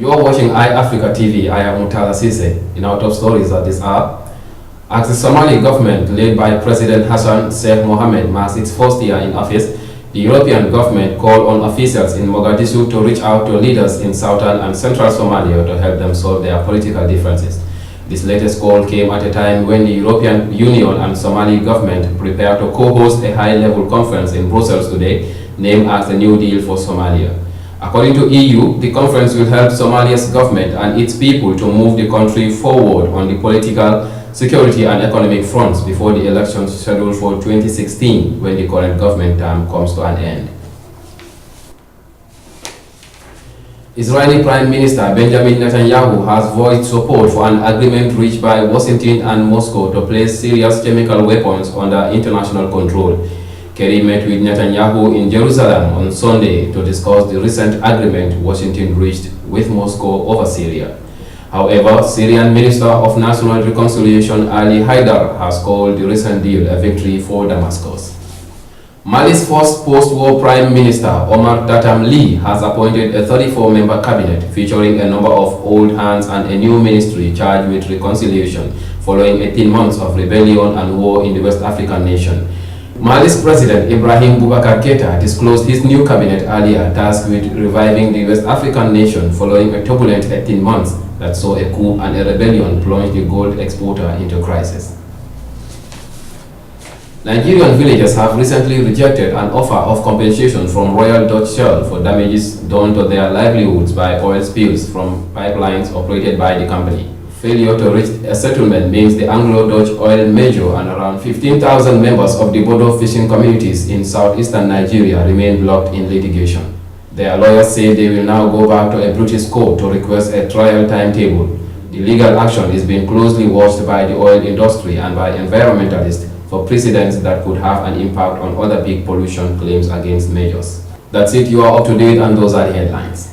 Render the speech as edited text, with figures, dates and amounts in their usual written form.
You are watching iAfrica TV. I am Mutala Sise. In our top stories at this hour, as the Somali government led by President Hassan Sheikh Mohammed marks its first year in office, the European government called on officials in Mogadishu to reach out to leaders in southern and central Somalia to help them solve their political differences. This latest call came at a time when the European Union and Somali government prepare to co-host a high-level conference in Brussels today, named as the New Deal for Somalia. According to EU, the conference will help Somalia's government and its people to move the country forward on the political, security and economic fronts before the elections scheduled for 2016, when the current government term comes to an end. Israeli Prime Minister Benjamin Netanyahu has voiced support for an agreement reached by Washington and Moscow to place Syria's chemical weapons under international control. Kerry met with Netanyahu in Jerusalem on Sunday to discuss the recent agreement Washington reached with Moscow over Syria. However, Syrian Minister of National Reconciliation Ali Haidar has called the recent deal a victory for Damascus. Mali's first post-war Prime Minister Omar Tatam Lee has appointed a 34-member cabinet featuring a number of old hands and a new ministry charged with reconciliation following 18 months of rebellion and war in the West African nation. Mali's President Ibrahim Boubacar Keita disclosed his new cabinet earlier, tasked with reviving the West African nation following a turbulent 18 months that saw a coup and a rebellion plunge the gold exporter into crisis. Nigerian villagers have recently rejected an offer of compensation from Royal Dutch Shell for damages done to their livelihoods by oil spills from pipelines operated by the company. Failure to reach a settlement means the Anglo-Dutch oil major and around 15,000 members of the Bodo fishing communities in southeastern Nigeria remain blocked in litigation. Their lawyers say they will now go back to a British court to request a trial timetable. The legal action is being closely watched by the oil industry and by environmentalists for precedents that could have an impact on other big pollution claims against majors. That's it. You are up to date, and those are the headlines.